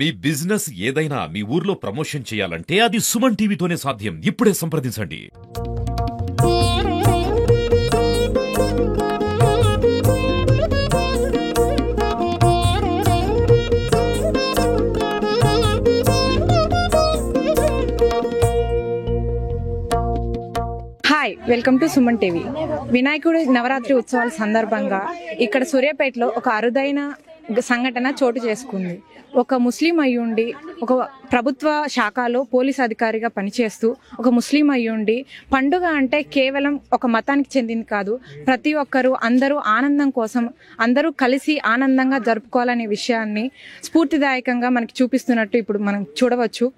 మీ business ఏదైనా మీ ఊర్లో promotion చేయాలంటే అది సుమన్ టీవీతోనే సాధ్యం. ఇప్పుడే సంప్రదించండి. Hi, welcome to Suman TV. వినాయకుడి నవరాత్రి ఉత్సవాల సందర్భంగా ఇక్కడ సూర్యాపేటలో ఒక అరుదైన సంఘటన చోటు చేసుకుంది. ఒక ముస్లిం అయ్యుండి ఒక ప్రభుత్వ శాఖలో పోలీస్ అధికారిగా పనిచేస్తూ ఒక ముస్లిం అయ్యుండి పండుగ అంటే కేవలం ఒక మతానికి చెందింది కాదు, ప్రతి ఒక్కరూ అందరూ ఆనందం కోసం అందరూ కలిసి ఆనందంగా జరుపుకోవాలనే విషయాన్ని స్ఫూర్తిదాయకంగా మనకి చూపిస్తున్నట్టు ఇప్పుడు మనం చూడవచ్చు.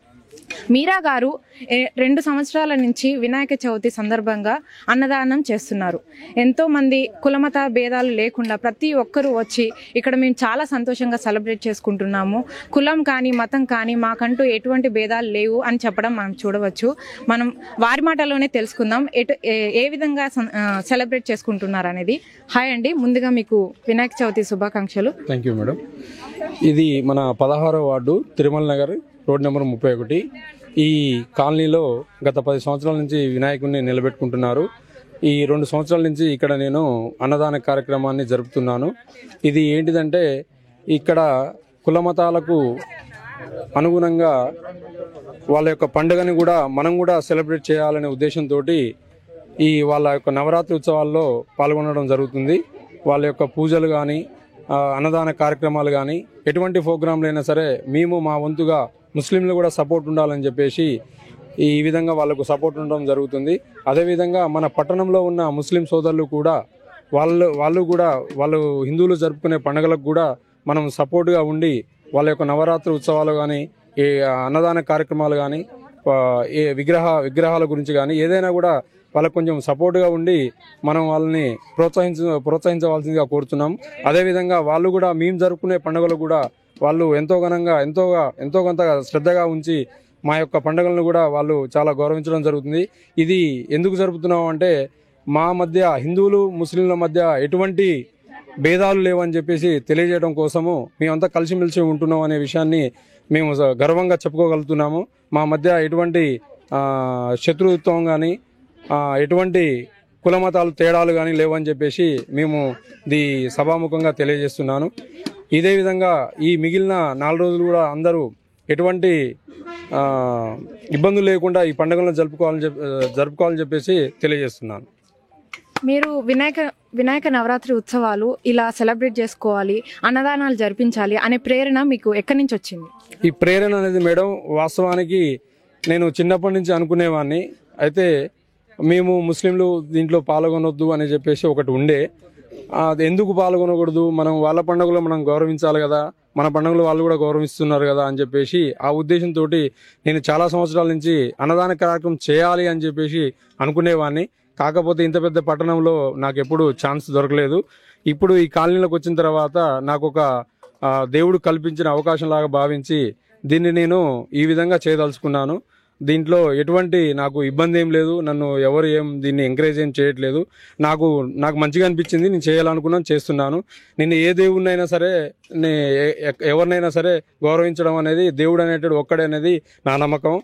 మీరా గారు 2 సంవత్సరాల నుంచి వినాయక చవితి సందర్భంగా అన్నదానం చేస్తున్నారు. ఎంతో మంది కులమత భేదాలు లేకుండా ప్రతి ఒక్కరూ వచ్చి ఇక్కడ మేము చాలా సంతోషంగా సెలబ్రేట్ చేసుకుంటున్నాము. కులం కానీ మతం కానీ మాకంటూ ఎటువంటి భేదాలు లేవు అని చెప్పడం మనం చూడవచ్చు. మనం వారి మాటలోనే తెలుసుకుందాం ఏ విధంగా సెలబ్రేట్ చేసుకుంటున్నారు అనేది. హాయ్ అండి, ముందుగా మీకు వినాయక చవితి శుభాకాంక్షలు. Thank you madam. ఇది మన 16వ ward Tirumala Nagar road number 31. ఈ కాలనీలో గత 10 సంవత్సరాల నుంచి వినాయకుడిని నిలబెట్టుకుంటున్నారు. ఈ 2 సంవత్సరాల నుంచి ఇక్కడ నేను అన్నదాన కార్యక్రమాన్ని జరుపుతున్నాను. ఇది ఏంటిదంటే ఇక్కడ కులమతాలకు అనుగుణంగా వాళ్ళ యొక్క పండుగని కూడా మనం కూడా సెలబ్రేట్ చేయాలనే ఉద్దేశంతో ఈ వాళ్ళ యొక్క నవరాత్రి ఉత్సవాల్లో పాల్గొనడం జరుగుతుంది. వాళ్ళ యొక్క పూజలు కానీ అన్నదాన కార్యక్రమాలు కానీ ఎటువంటి ప్రోగ్రాంలు అయినా సరే మేము మా వంతుగా ముస్లింలు కూడా సపోర్ట్ ఉండాలని చెప్పేసి ఈ విధంగా వాళ్ళకు సపోర్ట్ ఉండడం జరుగుతుంది. అదేవిధంగా మన పట్టణంలో ఉన్న ముస్లిం సోదరులు కూడా వాళ్ళు హిందువులు జరుపుకునే పండుగలకు కూడా మనం సపోర్ట్గా ఉండి వాళ్ళ యొక్క నవరాత్రి ఉత్సవాలు కానీ ఈ అన్నదాన కార్యక్రమాలు కానీ ఏ విగ్రహాల గురించి కానీ ఏదైనా కూడా వాళ్ళకు కొంచెం సపోర్ట్గా ఉండి మనం వాళ్ళని ప్రోత్సహించవలసిందిగా కోరుతున్నాం. అదేవిధంగా వాళ్ళు కూడా మేము జరుపుకునే పండుగలు కూడా వాళ్ళు ఎంతో కొంత శ్రద్ధగా ఉంచి మా యొక్క పండుగలను కూడా వాళ్ళు చాలా గౌరవించడం జరుగుతుంది. ఇది ఎందుకు జరుపుతున్నాం అంటే మా మధ్య హిందువులు ముస్లింల మధ్య ఎటువంటి భేదాలు లేవని చెప్పేసి తెలియజేయడం కోసము మేమంతా కలిసిమెలిసి ఉంటున్నాం అనే విషయాన్ని మేము గర్వంగా చెప్పుకోగలుగుతున్నాము. మా మధ్య ఎటువంటి శత్రుత్వం కానీ ఎటువంటి కులమతాలు తేడాలు కానీ లేవని చెప్పేసి మేము సభాముఖంగా తెలియజేస్తున్నాను. ఇదే విధంగా ఈ మిగిలిన 4 రోజులు కూడా అందరూ ఎటువంటి ఇబ్బందులు లేకుండా ఈ పండుగలను జరుపుకోవాలని చెప్పేసి తెలియజేస్తున్నాను. మీరు వినాయక నవరాత్రి ఉత్సవాలు ఇలా సెలబ్రేట్ చేసుకోవాలి, అన్నదానాలు జరిపించాలి అనే ప్రేరణ మీకు ఎక్కడి నుంచి వచ్చింది? ఈ ప్రేరణ అనేది మేడం వాస్తవానికి నేను చిన్నప్పటి నుంచి అనుకునేవాడిని. అయితే మేము ముస్లింలు దీంట్లో పాల్గొనొద్దు అని చెప్పేసి ఒకటి ఉండే. అది ఎందుకు పాల్గొనకూడదు, మనం వాళ్ళ పండుగలో మనం గౌరవించాలి కదా, మన పండుగలు వాళ్ళు కూడా గౌరవిస్తున్నారు కదా అని చెప్పేసి ఆ ఉద్దేశంతో నేను చాలా సంవత్సరాల నుంచి అన్నదాన కార్యక్రమం చేయాలి అని చెప్పేసి అనుకునేవాడిని. కాకపోతే ఇంత పెద్ద పట్టణంలో నాకు ఎప్పుడు ఛాన్స్ దొరకలేదు. ఇప్పుడు ఈ కాలనీలోకి వచ్చిన తర్వాత నాకు ఒక దేవుడు కల్పించిన అవకాశం లాగా భావించి దీన్ని నేను ఈ విధంగా చేయదలుచుకున్నాను. దీంట్లో ఎటువంటి నాకు ఇబ్బంది ఏం లేదు, నన్ను ఎవరు దీన్ని ఎంకరేజ్ ఏం చేయట్లేదు. నాకు మంచిగా అనిపించింది, నేను చేయాలనుకున్నాను, చేస్తున్నాను. నేను ఏ దేవుడినైనా సరే ఎవరినైనా సరే గౌరవించడం అనేది దేవుడు అనేటువంటి ఒక్కడే అనేది నా నమ్మకం.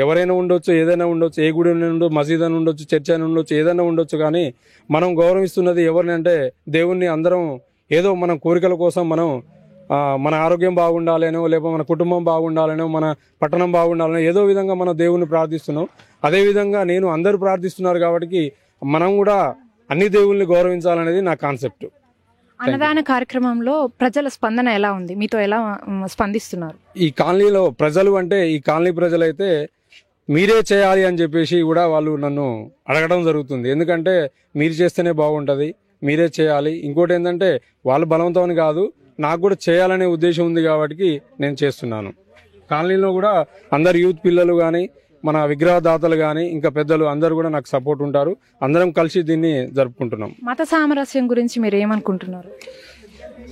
ఎవరైనా ఉండొచ్చు, ఏదైనా ఉండొచ్చు, ఏ గుడి ఉండొచ్చు, మసీద్ అని ఉండొచ్చు, చర్చ్ అని ఉండొచ్చు, ఏదైనా ఉండొచ్చు, కానీ మనం గౌరవిస్తున్నది ఎవరిని అంటే దేవుణ్ణి. అందరం ఏదో మన కోరికల కోసం మనం మన ఆరోగ్యం బాగుండాలనో, లేకపోతే మన కుటుంబం బాగుండాలనో, మన పట్టణం బాగుండాలనో ఏదో విధంగా మనం దేవుణ్ణి ప్రార్థిస్తున్నాం. అదేవిధంగా నేను అందరూ ప్రార్థిస్తున్నారు కాబట్టి మనం కూడా అన్ని దేవుళ్ళని గౌరవించాలనేది నా కాన్సెప్ట్. అన్నదాన కార్యక్రమంలో ప్రజల స్పందన ఎలా ఉంది, మీతో ఎలా స్పందిస్తున్నారు? ఈ కాలనీలో ప్రజలు అంటే ఈ కాలనీ ప్రజలైతే మీరే చేయాలి అని చెప్పేసి కూడా వాళ్ళు నన్ను అడగడం జరుగుతుంది. ఎందుకంటే మీరు చేస్తేనే బాగుంటుంది, మీరే చేయాలి. ఇంకోటి ఏంటంటే వాళ్ళు బలవంతం కాదు, నాకు కూడా చేయాలనే ఉద్దేశం ఉంది కాబట్టి నేను చేస్తున్నాను. కాలనీలో కూడా అందరు యూత్ పిల్లలు కానీ మన విగ్రహదాతలు కానీ ఇంకా పెద్దలు అందరూ కూడా నాకు సపోర్ట్ ఉంటారు. అందరం కలిసి దీన్ని జరుపుకుంటున్నాం. మత సామరస్యం గురించి మీరు ఏమనుకుంటున్నారు?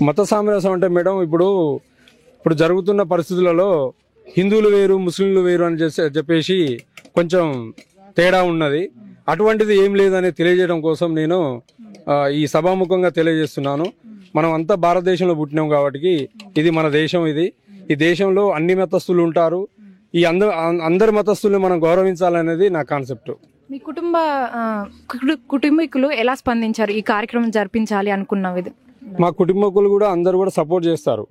మత సామరస్యం అంటే మేడం ఇప్పుడు జరుగుతున్న పరిస్థితులలో హిందువులు వేరు, ముస్లింలు వేరు అని చెప్పేసి కొంచెం తేడా ఉన్నది. అటువంటిది ఏం లేదని తెలియజేయడం కోసం నేను ఈ సభాముఖంగా తెలియజేస్తున్నాను. మనం అంతా భారతదేశంలో పుట్టినాం కాబట్టి ఇది మన దేశం. ఈ దేశంలో అన్ని మతస్థులు ఉంటారు. ఈ అందరి మతస్థుల్ని మనం గౌరవించాలనేది నా కాన్సెప్ట్. మీ కుటుంబీకులు ఎలా స్పందించారు ఈ కార్యక్రమం జరిపించాలి అనుకున్నది? మా కుటుంబకులు కూడా అందరు కూడా సపోర్ట్ చేస్తారు.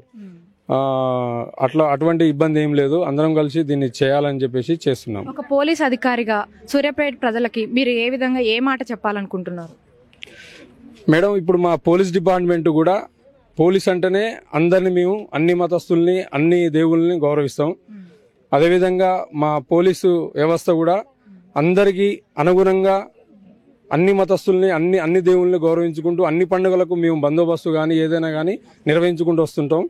అటువంటి ఇబ్బంది ఏం లేదు. అందరం కలిసి దీన్ని చేయాలని చెప్పేసి చేస్తున్నాం. ఒక పోలీస్ అధికారిగా సూర్యాపేట ప్రజలకి మీరు ఏ విధంగా ఏ మాట చెప్పాలనుకుంటున్నారు? మేడం, ఇప్పుడు మా పోలీస్ డిపార్ట్మెంట్ కూడా పోలీస్ అంటేనే అందరిని మేము అన్ని మతస్థుల్ని అన్ని దేవుళ్ళని గౌరవిస్తాం. అదేవిధంగా మా పోలీసు వ్యవస్థ కూడా అందరికీ అనుగుణంగా అన్ని మతస్థుల్ని అన్ని దేవుళ్ళని గౌరవించుకుంటూ అన్ని పండుగలకు మేము బందోబస్తు కానీ ఏదైనా కానీ నిర్వహించుకుంటూ వస్తుంటాం.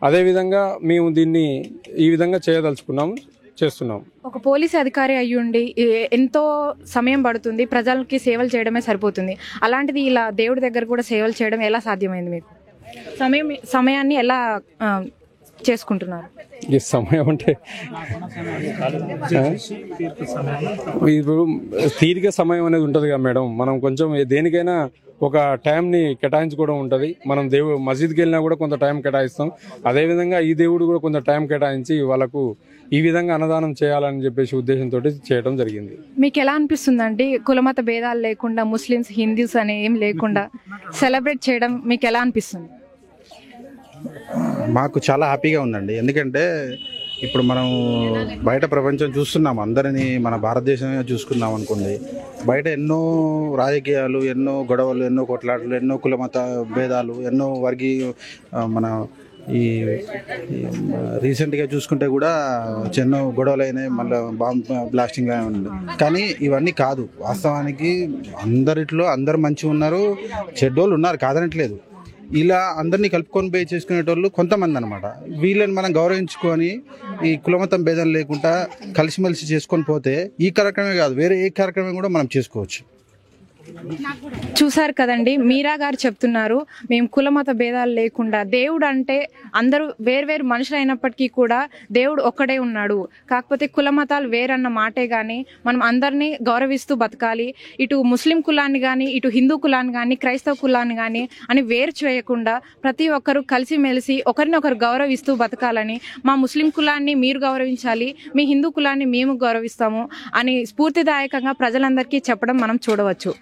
అదేవిధంగా మేము దీన్ని ఈ విధంగా చేస్తున్నాం. ఒక పోలీస్ అధికారి అయ్యుండి ఎంతో సమయం పడుతుంది, ప్రజలకి సేవలు చేయడమే సరిపోతుంది. అలాంటిది ఇలా దేవుడి దగ్గర కూడా సేవలు చేయడం ఎలా సాధ్యమైంది? మీకు సమయాన్ని ఎలా చేసుకుంటున్నారు? ఈ సమయం అంటే ఇప్పుడు తీరిక సమయం అనేది ఉంటుంది కదా మేడం. మనం కొంచెం దేనికైనా ఒక టైంని కేటాయించుకోవడం ఉంటుంది. మనం మసీద్కి వెళ్ళినా కూడా కొంత టైం కేటాయిస్తాం. అదేవిధంగా ఈ దేవుడు కూడా కొంత టైం కేటాయించి వాళ్ళకు ఈ విధంగా అన్నదానం చేయాలని చెప్పేసి ఉద్దేశంతో చేయడం జరిగింది. మీకు ఎలా అనిపిస్తుందండి కులమత భేదాలు లేకుండా ముస్లిమ్స్ హిందూస్ అనే ఏం లేకుండా సెలబ్రేట్ చేయడం మీకు ఎలా అనిపిస్తుంది? మాకు చాలా హ్యాపీగా ఉందండి. ఎందుకంటే ఇప్పుడు మనం బయట ప్రపంచం చూస్తున్నాం, అందరినీ మన భారతదేశమే చూసుకుందాం అనుకోండి. బయట ఎన్నో రాజకీయాలు, ఎన్నో గొడవలు, ఎన్నో కొట్లాటలు, ఎన్నో కులమత భేదాలు, ఎన్నో మన ఈ రీసెంట్గా చూసుకుంటే కూడా ఎన్నో గొడవలు అయినాయి, మళ్ళీ బాంబ్ బ్లాస్టింగ్ ఉంది. కానీ ఇవన్నీ కాదు. వాస్తవానికి అందరు మంచిగా ఉన్నారు, చెడ్డోళ్ళు ఉన్నారు, కాదనట్లేదు. ఇలా అందరినీ కలుపుకొని పోయి చేసుకునేటోళ్ళు కొంతమంది అనమాట. వీళ్ళని మనం గౌరవించుకొని ఈ కులమతం భేదం లేకుండా కలిసిమెలిసి చేసుకొని పోతే ఈ కార్యక్రమే కాదు, వేరే ఏ కార్యక్రమం కూడా మనం చేసుకోవచ్చు. చూసారు కదండి, మీరా గారు చెప్తున్నారు మేము కులమత భేదాలు లేకుండా, దేవుడు అంటే అందరూ వేర్వేరు మనుషులు అయినప్పటికీ కూడా దేవుడు ఒక్కడే ఉన్నాడు. కాకపోతే కులమతాలు వేరన్న మాటే గాని మనం అందరినీ గౌరవిస్తూ బతకాలి. ఇటు ముస్లిం కులాన్ని కానీ, ఇటు హిందూ కులాన్ని కానీ, క్రైస్తవ కులాన్ని కానీ అని వేరు చేయకుండా ప్రతి ఒక్కరూ కలిసిమెలిసి ఒకరినొకరు గౌరవిస్తూ బతకాలని, మా ముస్లిం కులాన్ని మీరు గౌరవించాలి, మీ హిందూ కులాన్ని మేము గౌరవిస్తాము అని స్ఫూర్తిదాయకంగా ప్రజలందరికీ చెప్పడం మనం చూడవచ్చు.